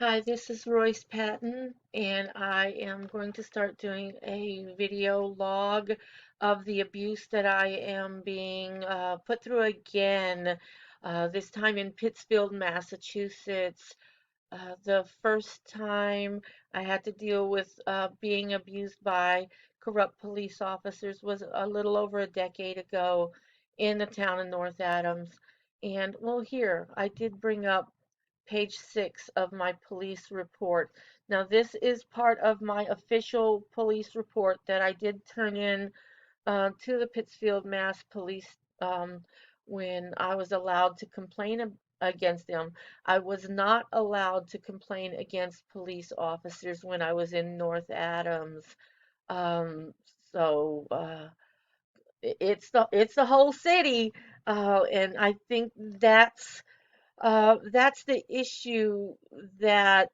Hi, this is Royce Patton, and I am going to start doing a video log of the abuse that I am being put through again, this time in Pittsfield, Massachusetts. The first time I had to deal with being abused by corrupt police officers was a little over a decade ago in the town of North Adams. And well, here, I did bring up page 6 of my police report. Now, this is part of my official police report that I did turn in to the Pittsfield, Mass. Police when I was allowed to complain against them. I was not allowed to complain against police officers when I was in North Adams. Um, so it's the whole city, and I think that's the issue that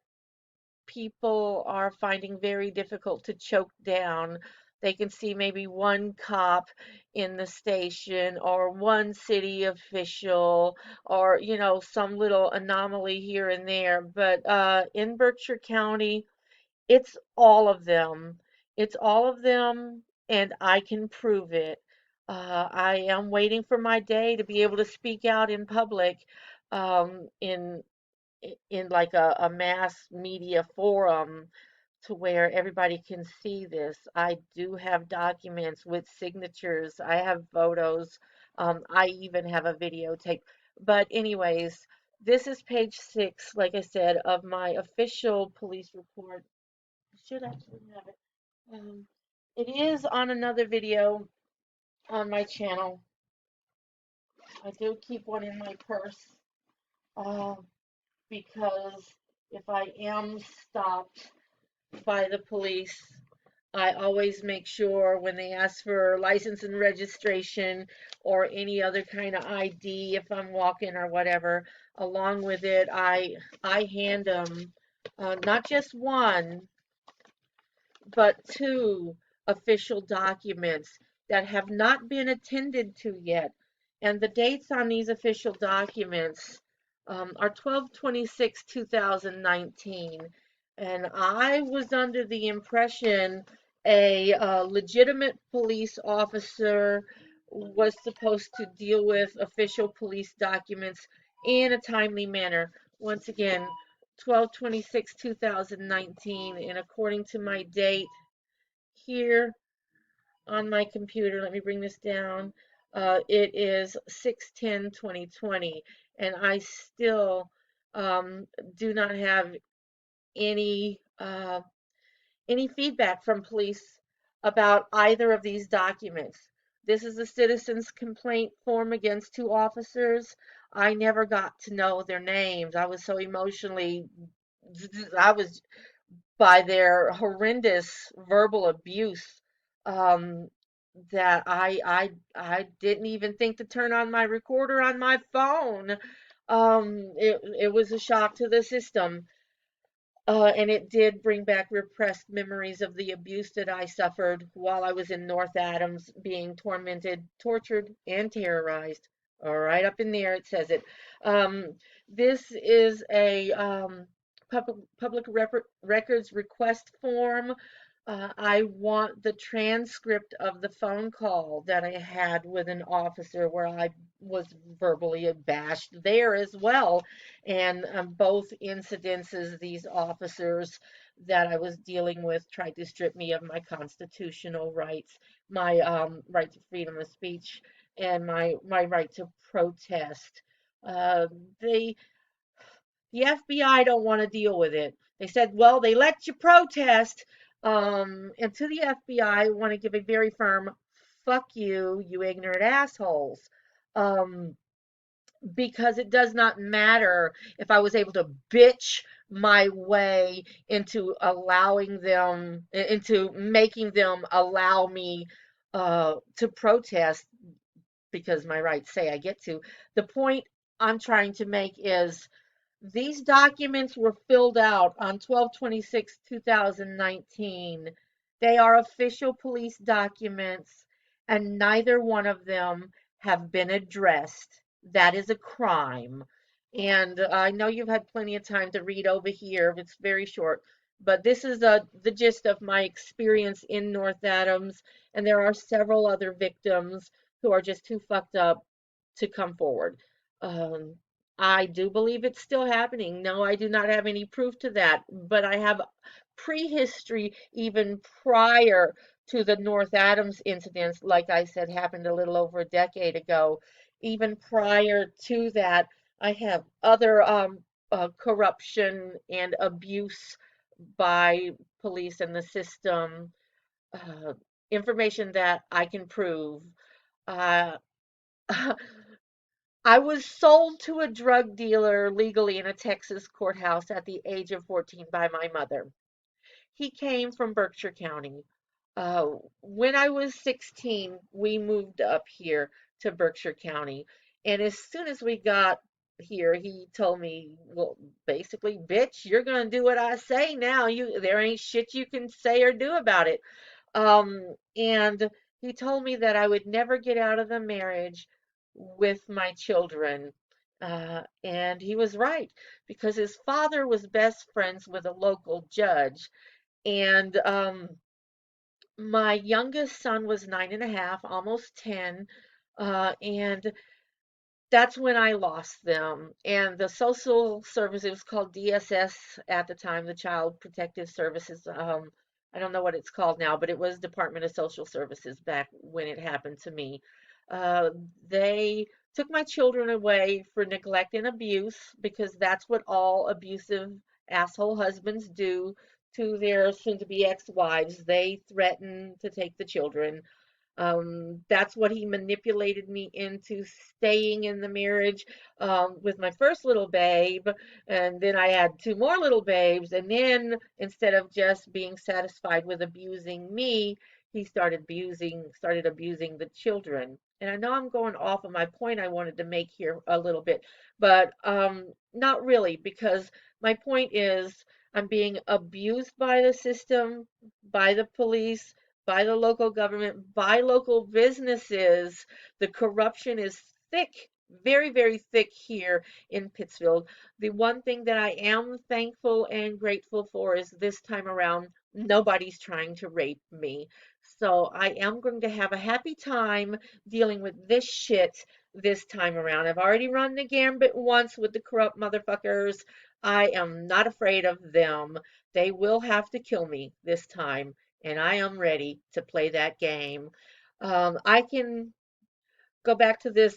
people are finding very difficult to choke down. They can see maybe one cop in the station or one city official or, some little anomaly here and there. But in Berkshire County, it's all of them. It's all of them, and I can prove it. I am waiting for my day to be able to speak out in public, in like a mass media forum to where everybody can see this. I do have documents with signatures. I have photos. I even have a videotape. But anyways, this is page 6, like I said, of my official police report. I should actually have it. Um, it is on another video on my channel. I do keep one in my purse. Uh, because if I am stopped by the police, I always make sure when they ask for license and registration or any other kind of ID if I'm walking or whatever, along with it, I hand them not just one, but two official documents that have not been attended to yet. And the dates on these official documents are 12/26/2019. And I was under the impression a legitimate police officer was supposed to deal with official police documents in a timely manner. Once again, 12/26/2019, and according to my date here on my computer, let me bring this down. It is 6/10/2020, and I still do not have any any feedback from police about either of these documents. This is a citizen's complaint form against two officers. I never got to know their names. I was so emotionally, I was by their horrendous verbal abuse, um, that I didn't even think to turn on my recorder on my phone. It was a shock to the system. And it did bring back repressed memories of the abuse that I suffered while I was in North Adams, being tormented, tortured, and terrorized. All right, up in there it says it. This is a public records request form. I want the transcript of the phone call that I had with an officer where I was verbally bashed there as well. And both incidences, these officers that I was dealing with tried to strip me of my constitutional rights, my right to freedom of speech, and my right to protest. Uh, they the FBI don't want to deal with it. They said, well, they let you protest. And to the FBI, I want to give a very firm fuck you, you ignorant assholes. Um, because it does not matter if I was able to bitch my way into allowing them, into making them allow me to protest because my rights say I get to. The point I'm trying to make is these documents were filled out on 12/26/2019. They are official police documents, and neither one of them have been addressed. That is a crime. And I know you've had plenty of time to read over here. It's very short, but this is the gist of my experience in North Adams. And there are several other victims who are just too fucked up to come forward. Um, I do believe it's still happening. No, I do not have any proof to that, but I have prehistory even prior to the North Adams incidents, like I said, happened a little over a decade ago. Even prior to that, I have other corruption and abuse by police and the system, uh, information that I can prove. Uh, I was sold to a drug dealer legally in a Texas courthouse at the age of 14 by my mother. He came from Berkshire County. When I was 16, we moved up here to Berkshire County. And as soon as we got here, he told me, well, basically, bitch, you're gonna do what I say now. There ain't shit you can say or do about it. And he told me that I would never get out of the marriage with my children. And he was right because his father was best friends with a local judge. And my youngest son was 9.5, almost 10. And that's when I lost them. And the social service, it was called DSS at the time, the Child Protective Services. I don't know what it's called now, but it was Department of Social Services back when it happened to me. Uh, they took my children away for neglect and abuse because that's what all abusive asshole husbands do to their soon-to-be ex-wives. They threaten to take the children. That's what he manipulated me into staying in the marriage with my first little babe. And then I had two more little babes. And then instead of just being satisfied with abusing me, he started abusing the children. And I know I'm going off of my point I wanted to make here a little bit, but not really, because my point is I'm being abused by the system, by the police, by the local government, by local businesses. The corruption is thick, very, very thick here in Pittsfield. The one thing that I am thankful and grateful for is this time around, nobody's trying to rape me. So I am going to have a happy time dealing with this shit this time around. I've already run the gambit once with the corrupt motherfuckers. I am not afraid of them. They will have to kill me this time, and I am ready to play that game. I can go back to this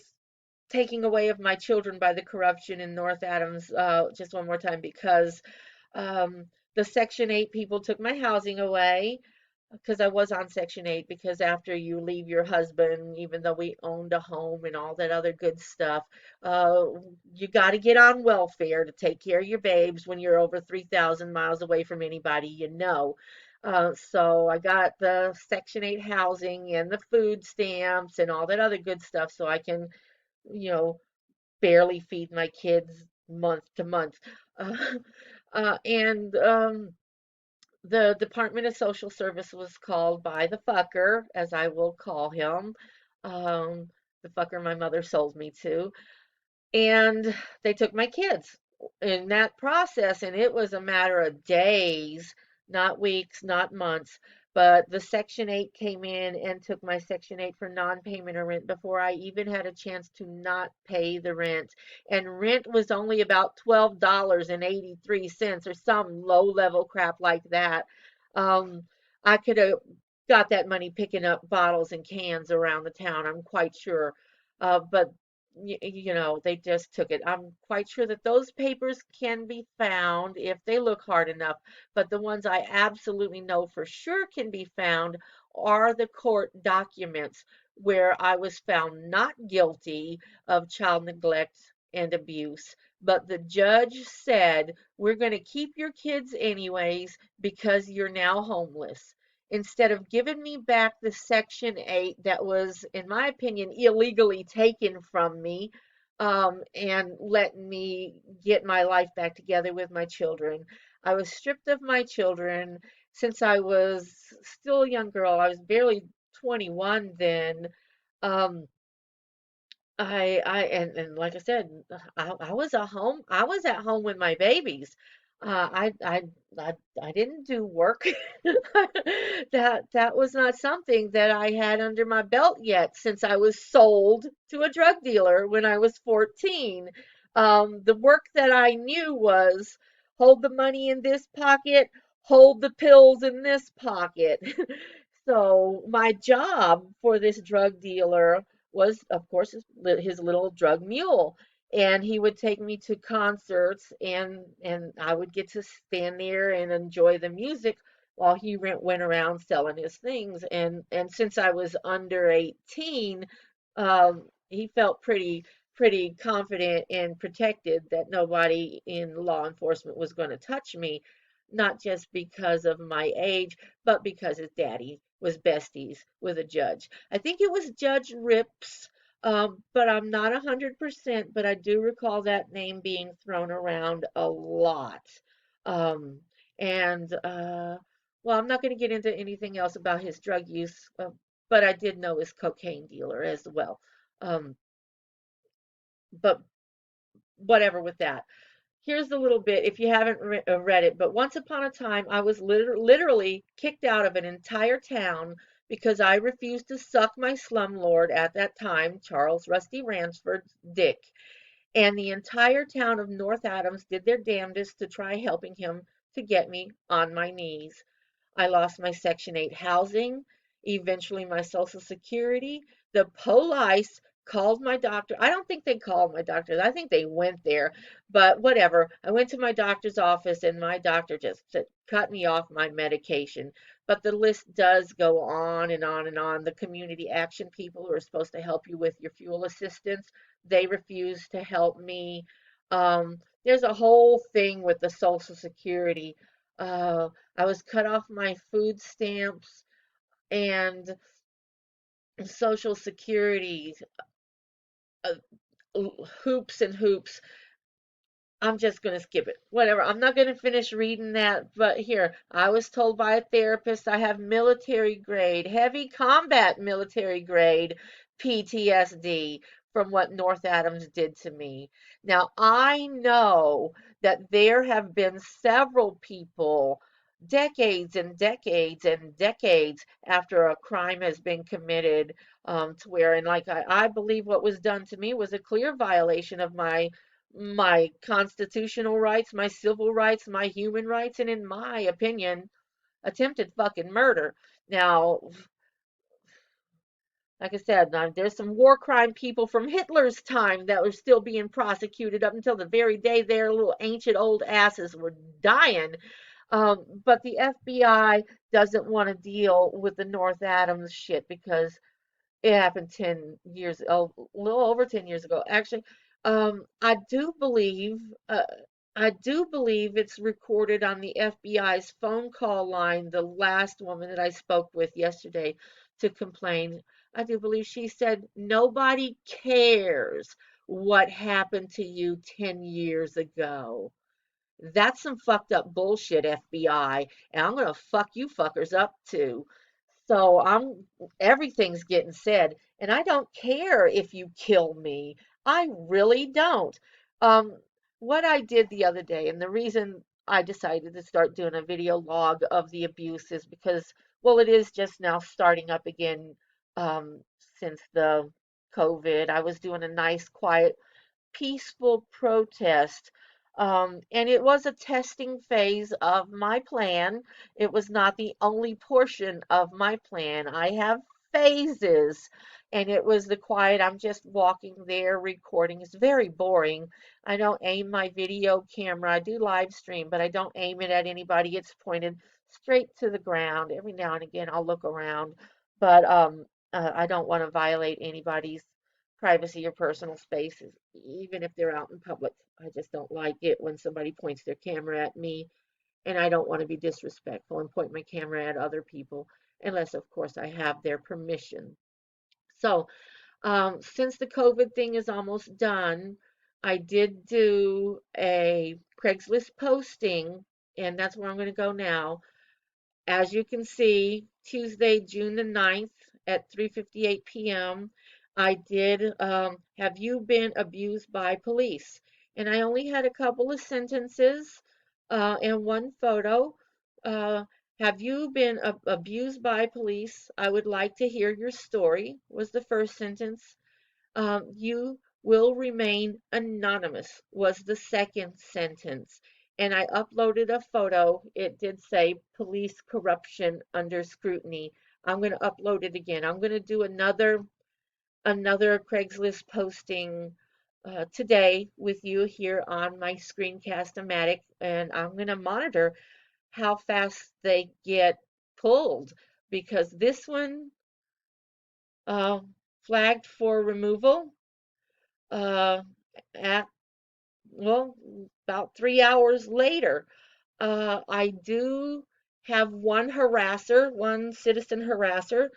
taking away of my children by the corruption in North Adams just one more time because um, the Section 8 people took my housing away because I was on Section 8 because after you leave your husband, even though we owned a home and all that other good stuff, uh, you got to get on welfare to take care of your babes when you're over 3,000 miles away from anybody you know. So I got the Section 8 housing and the food stamps and all that other good stuff so I can, you know, barely feed my kids month to month. Uh, and the Department of Social Service was called by the fucker, as I will call him, the fucker my mother sold me to, and they took my kids in that process, and it was a matter of days, not weeks, not months. But the Section 8 came in and took my Section 8 for non-payment of rent before I even had a chance to not pay the rent. And rent was only about $12.83 or some low-level crap like that. Um, I could have got that money picking up bottles and cans around the town, I'm quite sure. But you know, they just took it. I'm quite sure that those papers can be found if they look hard enough, but the ones I absolutely know for sure can be found are the court documents where I was found not guilty of child neglect and abuse. But the judge said, we're going to keep your kids anyways because you're now homeless, instead of giving me back the Section 8 that was, in my opinion, illegally taken from me, and letting me get my life back together with my children. I was stripped of my children since I was still a young girl. I was barely 21 then. Um, and like I said, I was at home with my babies. I I didn't do work. That was not something that I had under my belt yet since I was sold to a drug dealer when I was 14. The work that I knew was hold the money in this pocket, hold the pills in this pocket. So my job for this drug dealer was, of course, his little drug mule. And he would take me to concerts, and I would get to stand there and enjoy the music while he went around selling his things. And since I was under 18, he felt pretty confident and protected that nobody in law enforcement was going to touch me, not just because of my age, but because his daddy was besties with a judge. I think it was Judge Rips, but I'm not 100%, but I do recall that name being thrown around a lot. Um, and well, I'm not going to get into anything else about his drug use, but I did know his cocaine dealer as well. Um, but whatever with that. Here's the little bit if you haven't read it. But once upon a time, I was literally kicked out of an entire town because I refused to suck my slumlord at that time, Charles Rusty Ransford's dick. And the entire town of North Adams did their damnedest to try helping him to get me on my knees. I lost my Section 8 housing, eventually my Social Security. The police called my doctor. I don't think they called my doctor. I think they went there, but whatever. I went to my doctor's office and my doctor just said, cut me off my medication. But the list does go on and on and on. The community action people who are supposed to help you with your fuel assistance, they refuse to help me. There's a whole thing with the Social Security. I was cut off my food stamps and Social Security, uh, hoops and hoops. I'm just going to skip it. Whatever. I'm not going to finish reading that. But here, I was told by a therapist I have military grade, heavy combat military grade PTSD from what North Adams did to me. Now, I know that there have been several people decades and decades and decades after a crime has been committed, to where, and like I believe what was done to me was a clear violation of my constitutional rights, my civil rights, my human rights, and in my opinion, attempted fucking murder. Now, like I said, there's some war crime people from Hitler's time that were still being prosecuted up until the very day their little ancient old asses were dying. But the FBI doesn't want to deal with the North Adams shit because it happened 10 years, a little over 10 years ago. Actually, I do believe, I do believe it's recorded on the FBI's phone call line. The last woman that I spoke with yesterday to complain, I do believe she said nobody cares what happened to you 10 years ago. That's some fucked up bullshit, FBI, and I'm gonna fuck you fuckers up too. So everything's getting said, and I don't care if you kill me. I really don't. Um, what I did the other day, and the reason I decided to start doing a video log of the abuse is because, well, it is just now starting up again, since the COVID. I was doing a nice, quiet peaceful protest. And it was a testing phase of my plan. It was not the only portion of my plan. I have phases, and it was the quiet. I'm just walking there recording. It's very boring. I don't aim my video camera. I do live stream, but I don't aim it at anybody. It's pointed straight to the ground. Every now and again, I'll look around, but I don't want to violate anybody's privacy or personal spaces, even if they're out in public. I just don't like it when somebody points their camera at me, and I don't want to be disrespectful and point my camera at other people, unless, of course, I have their permission. So, since the COVID thing is almost done, I did do a Craigslist posting, and that's where I'm going to go now. As you can see, Tuesday, June the 9th at 3:58 p.m. I did, have you been abused by police? And I only had a couple of sentences and one photo. Uh, have you been abused by police? I would like to hear your story, was the first sentence. You will remain anonymous, was the second sentence. And I uploaded a photo. It did say police corruption under scrutiny. I'm going to upload it again. I'm going to do another Craigslist posting today with you here on my screencast-o-matic, and I'm going to monitor how fast they get pulled because this one uh, flagged for removal uh, at, well, about 3 hours later. I do have one citizen harasser.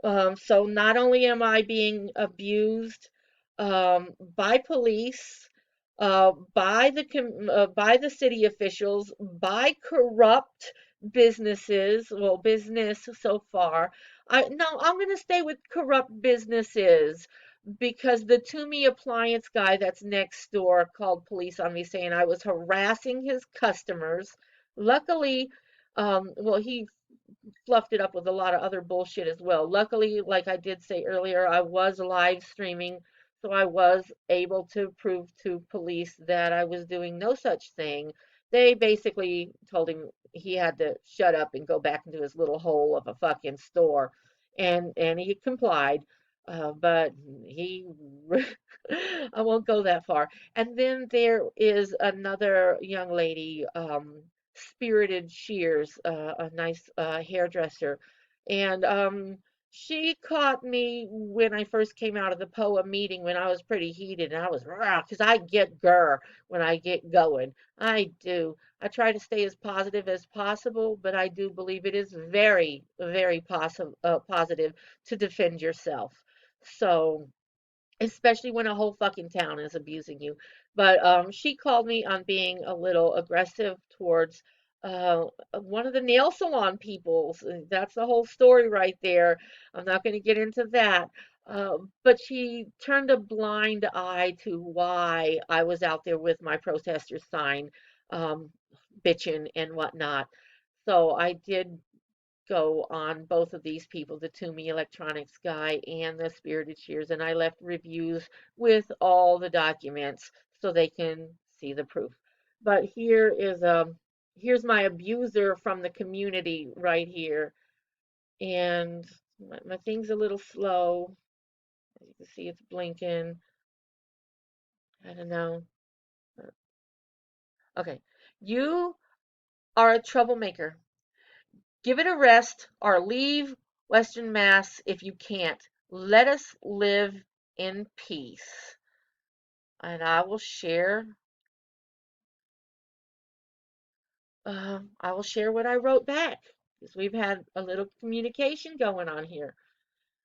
So not only am I being abused by police, by the city officials, by corrupt businesses, well, business so far. No, I'm going to stay with corrupt businesses because the Toomey appliance guy that's next door called police on me saying I was harassing his customers. Luckily, well, he fluffed it up with a lot of other bullshit as well. Luckily, like I did say earlier, I was live streaming, so I was able to prove to police that I was doing no such thing. They basically told him he had to shut up and go back into his little hole of a fucking store, and he complied. But he, I won't go that far. And then there is another young lady, Spirited Shears, a nice hairdresser. And she caught me when I first came out of the POA meeting when I was pretty heated and I was rah, because I get grr when I get going. I do. I try to stay as positive as possible, but I do believe it is very, very positive to defend yourself. So, especially when a whole fucking town is abusing you. But she called me on being a little aggressive towards uh, one of the nail salon people. That's the whole story right there. I'm not going to get into that. But she turned a blind eye to why I was out there with my protester sign, um, bitching and whatnot. So I did go on both of these people, the Toomey Electronics guy and the Spirited Shears, and I left reviews with all the documents so they can see the proof. But here's my abuser from the community right here, and my thing's a little slow. As you can see, it's blinking. I don't know. Okay, you are a troublemaker. Give it a rest or leave Western Mass if you can't. Let us live in peace. And I will share what I wrote back because we've had a little communication going on here.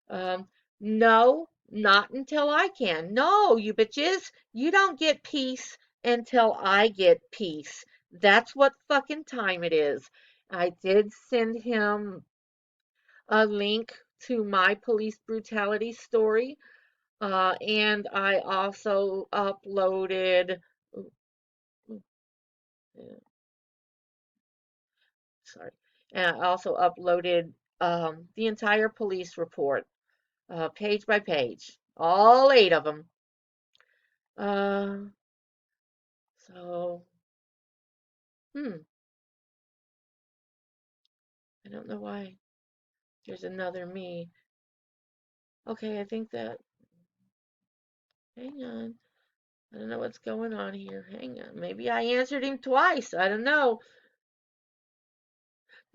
Um, no, not until I can. No, you bitches, you don't get peace until I get peace. That's what fucking time it is. I did send him a link to my police brutality story. And I also uploaded, sorry, and I also uploaded the entire police report, page by page, all 8 of them. Uh, so, hmm, I don't know why there's another me. Okay, I think that, hang on. I don't know what's going on here. Hang on. Maybe I answered him twice. I don't know.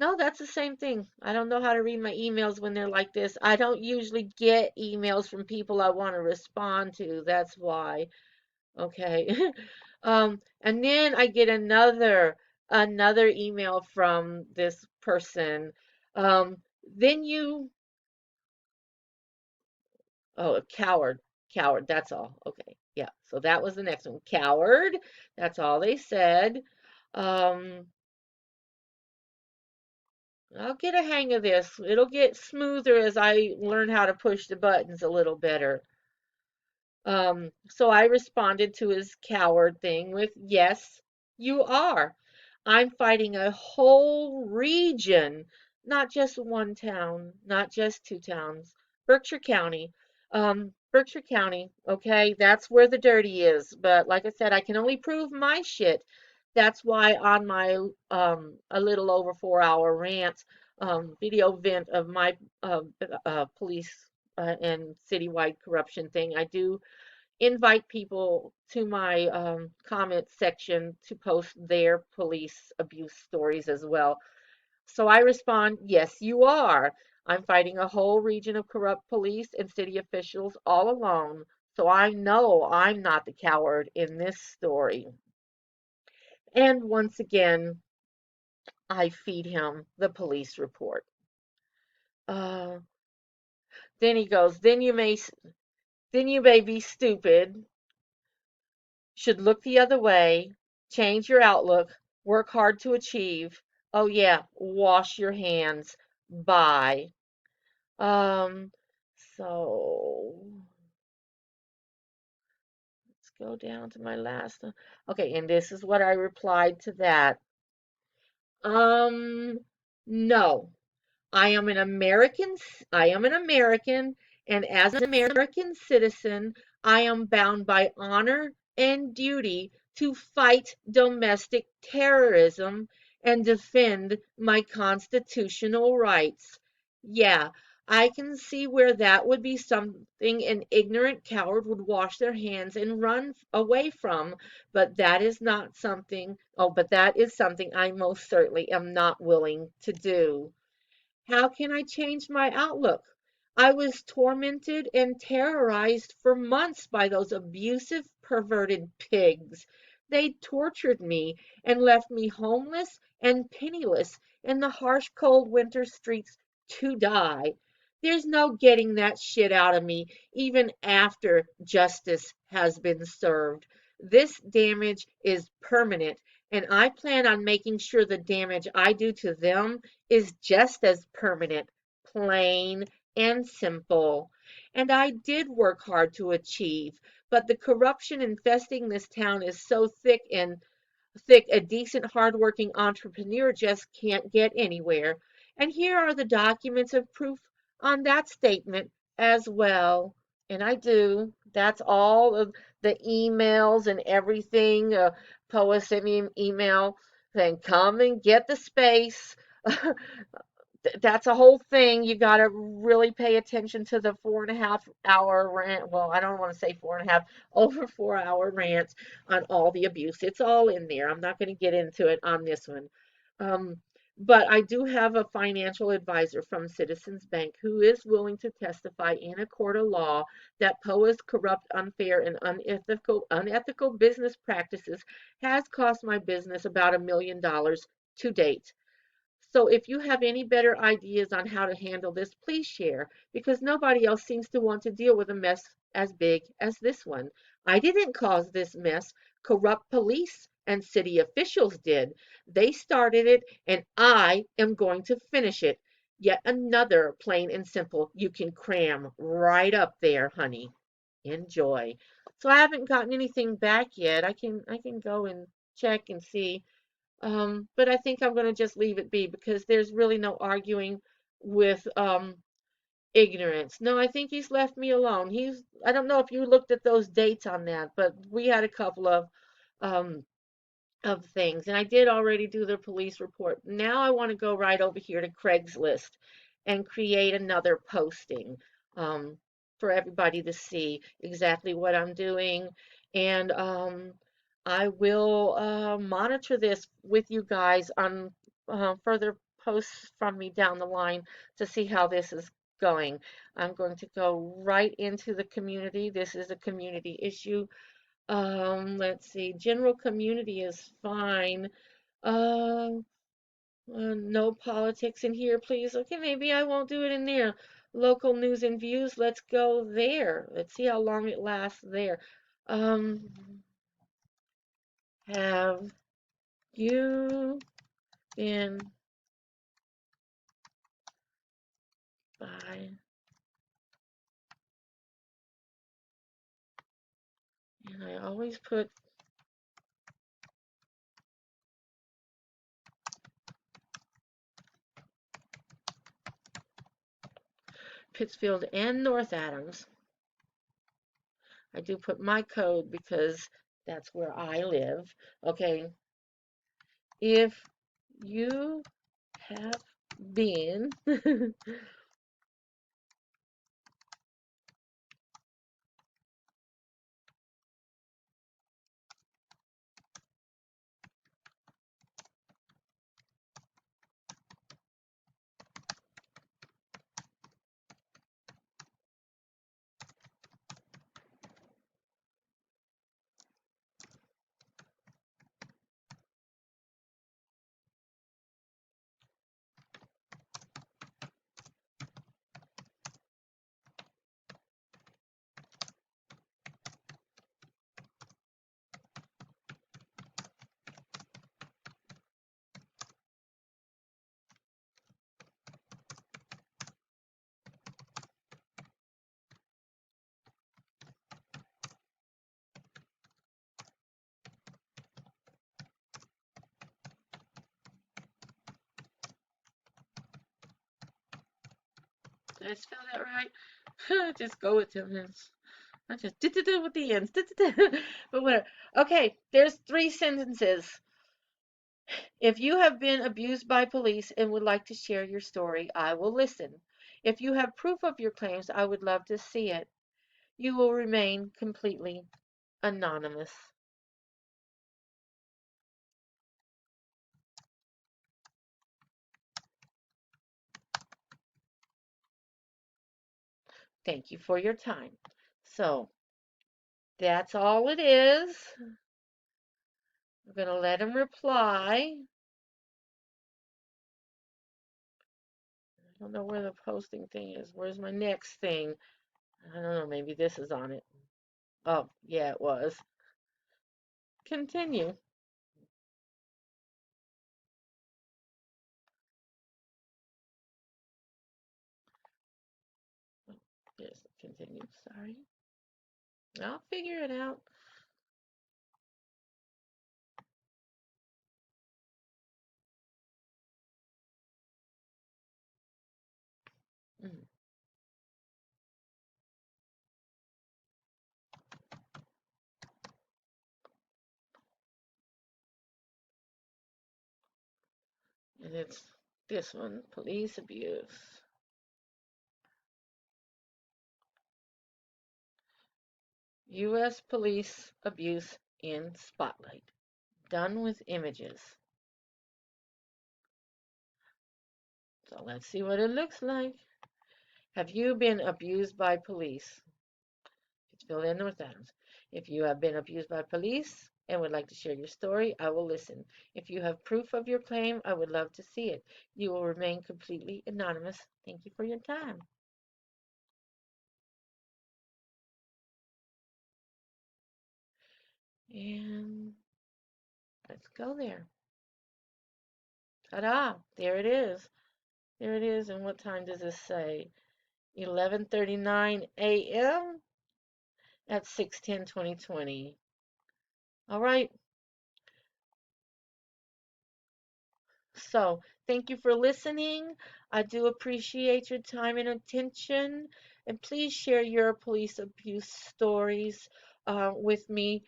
No, that's the same thing. I don't know how to read my emails when they're like this. I don't usually get emails from people I want to respond to. That's why. Okay. And then I get another email from this person. Um, then you, oh, a coward, coward. That's all. Okay. Yeah. So that was the next one. Coward. That's all they said. Um, I'll get a hang of this. It'll get smoother as I learn how to push the buttons a little better. So I responded to his coward thing with, yes, you are. I'm fighting a whole region, not just one town, not just two towns. Berkshire County. Berkshire County, okay, that's where the dirty is. But like I said, I can only prove my shit. That's why on my a little over 4 hour rant, video vent of my police and citywide corruption thing, I do invite people to my comment section to post their police abuse stories as well. So I respond, yes, you are. I'm fighting a whole region of corrupt police and city officials all alone. So I know I'm not the coward in this story. And once again, I feed him the police report. Uh, then he goes, then you may be stupid, should look the other way, change your outlook, work hard to achieve. Oh yeah, wash your hands. Bye. Um, so let's go down to my last one. Okay, and this is what I replied to that. Um, no. I am an American, and as an American citizen, I am bound by honor and duty to fight domestic terrorism and defend my constitutional rights. Yeah, I can see where that would be something an ignorant coward would wash their hands and run away from, but that is something I most certainly am not willing to do. How can I change my outlook? I was tormented and terrorized for months by those abusive, perverted pigs. They tortured me and left me homeless and penniless in the harsh, cold winter streets to die. There's no getting that shit out of me, even after justice has been served. This damage is permanent, and I plan on making sure the damage I do to them is just as permanent, plain and simple. And I did work hard to achieve, but the corruption infesting this town is so thick a decent hardworking entrepreneur just can't get anywhere. And here are the documents of proof on that statement as well. And I do. That's all of the emails and everything. Poa sent me an email saying, come and get the space. That's a whole thing. You got to really pay attention to the 4.5 hour rant. Well, I don't want to say 4.5, over 4 hour rant on all the abuse. It's all in there. I'm not going to get into it on this one. Um, but I do have a financial advisor from Citizens Bank who is willing to testify in a court of law that POA's corrupt, unfair, and unethical business practices has cost my business about $1 million to date. So if you have any better ideas on how to handle this, please share, because nobody else seems to want to deal with a mess as big as this one. I didn't cause this mess. Corrupt police and city officials did. They started it, and I am going to finish it. Yet another plain and simple you can cram right up there, honey. Enjoy. So I haven't gotten anything back yet. I can go and check and see, but I think I'm going to just leave it be because there's really no arguing with ignorance. No, I think he's left me alone. I don't know if you looked at those dates on that, but we had a couple um, of things. And I did already do the police report. Now I want to go right over here to Craigslist and create another posting um, for everybody to see exactly what I'm doing. And I will monitor this with you guys on further posts from me down the line to see how this is going. I'm going to go right into the community. This is a community issue. Let's see. General community is fine. Uh, no politics in here, please. Okay, maybe I won't do it in there. Local news and views. Let's go there. Let's see how long it lasts there. Um, have you been by I always put Pittsfield and North Adams. I do put my code because that's where I live. Okay. If you have been did I spell that right? Just go with them. I just did with the ends. But whatever. Okay, there's 3 sentences. If you have been abused by police and would like to share your story, I will listen. If you have proof of your claims, I would love to see it. You will remain completely anonymous. Thank you for your time. So that's all it is. I'm going to let him reply. I don't know where the posting thing is. Where's my next thing? I don't know. Maybe this is on it. Oh, yeah, it was. Continue. Yes, continue. Sorry. I'll figure it out. Mm. And it's this one, police abuse. U.S. police abuse in spotlight. Done with images. So let's see what it looks like. Have you been abused by police? Pittsfield and North Adams. If you have been abused by police and would like to share your story, I will listen. If you have proof of your claim, I would love to see it. You will remain completely anonymous. Thank you for your time. And let's go there. Ta-da! There it is. There it is. And what time does this say? 11:39 a.m. at 6/10/2020. All right. So, thank you for listening. I do appreciate your time and attention. And please share your police abuse stories with me.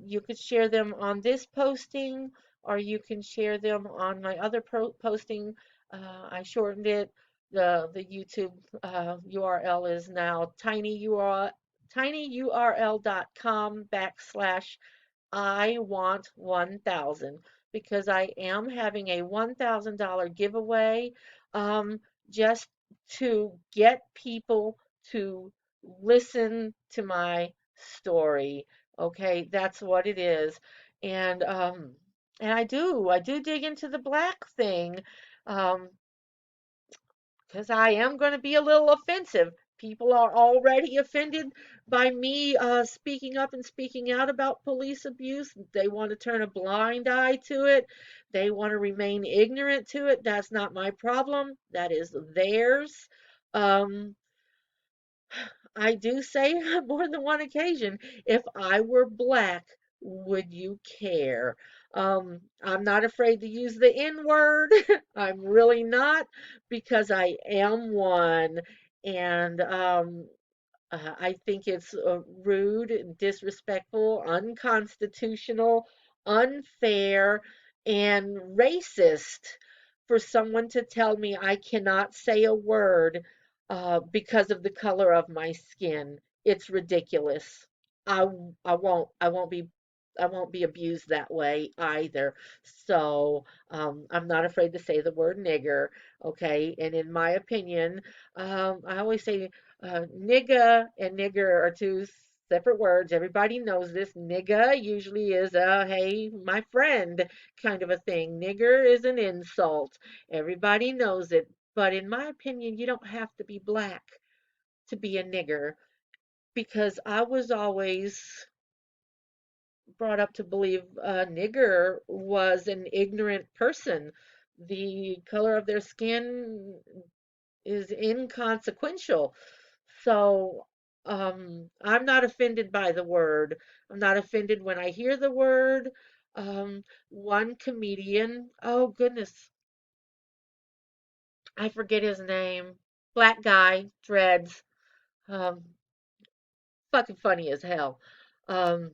You could share them on this posting, or you can share them on my other posting. I shortened it. The YouTube URL is now tinyurl.com/ I want 1,000 because I am having a $1,000 giveaway just to get people to listen to my story. Okay, that's what it is. And I do dig into the black thing. Um, because I am going to be a little offensive. People are already offended by me speaking up and speaking out about police abuse. They want to turn a blind eye to it. They want to remain ignorant to it. That's not my problem. That is theirs. Um, I do say on more than one occasion, if I were black, would you care? I'm not afraid to use the N word. I'm really not, because I am one. And I think it's rude, disrespectful, unconstitutional, unfair, and racist for someone to tell me I cannot say a word because of the color of my skin. It's ridiculous. I won't be abused that way either. So I'm not afraid to say the word nigger. Okay, and in my opinion, I always say nigga and nigger are two separate words. Everybody knows this. Nigga usually is a hey, my friend kind of a thing. Nigger is an insult. Everybody knows it. But in my opinion, you don't have to be black to be a nigger, because I was always brought up to believe a nigger was an ignorant person. The color of their skin is inconsequential. So I'm not offended by the word. I'm not offended when I hear the word. One comedian, oh goodness, I forget his name. Black guy, dreads, um, fucking funny as hell. Um,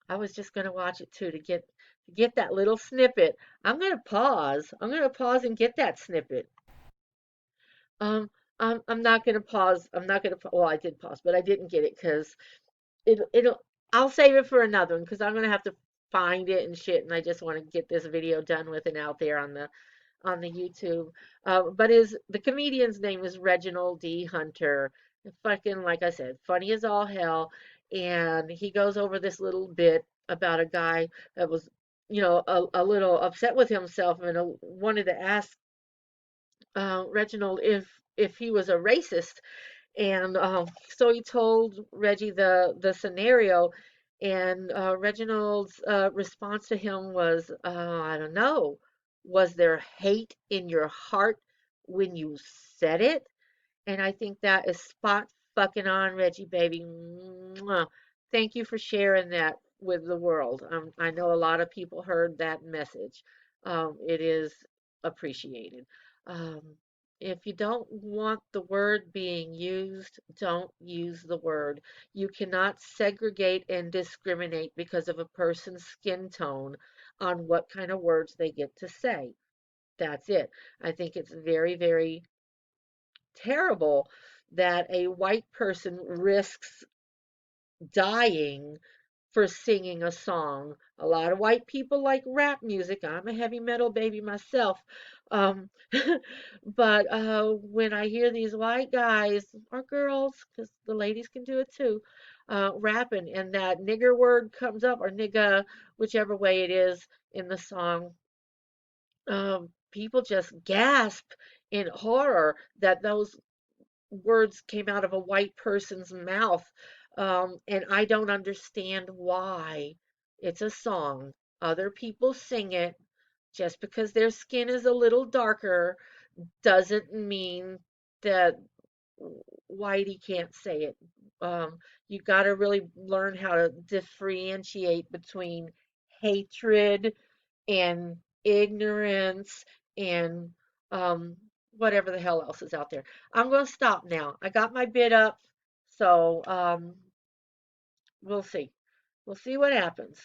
I was just gonna watch it too to get that little snippet. I'm gonna pause. I'm gonna pause and get that snippet. Um, I'm not gonna pause. I'm not gonna. Well, I did pause, but I didn't get it because it'll. I'll save it for another one because I'm gonna have to find it and shit, and I just want to get this video done with and out there on the YouTube. But his the comedian's name is Reginald D. Hunter. Fucking like I said, funny as all hell, and he goes over this little bit about a guy that was, a little upset with himself and wanted to ask Reginald if he was a racist, and so he told Reggie the scenario, and Reginald's response to him was, I don't know, was there hate in your heart when you said it? And I think that is spot fucking on, Reggie baby. Mwah. Thank you for sharing that with the world. I know a lot of people heard that message. It is appreciated. Um, if you don't want the word being used, don't use the word. You cannot segregate and discriminate because of a person's skin tone on what kind of words they get to say. That's it. I think it's very, very terrible that a white person risks dying for singing a song. A lot of white people like rap music. I'm a heavy metal baby myself. Um, but when I hear these white guys or girls, because the ladies can do it too, rapping, and that nigger word comes up, or nigga, whichever way it is in the song, people just gasp in horror that those words came out of a white person's mouth. And I don't understand why. It's a song. Other people sing it. Just because their skin is a little darker doesn't mean that Whitey can't say it. You got to really learn how to differentiate between hatred and ignorance and um, whatever the hell else is out there. I'm going to stop now. I got my bid up, so we'll see. We'll see what happens.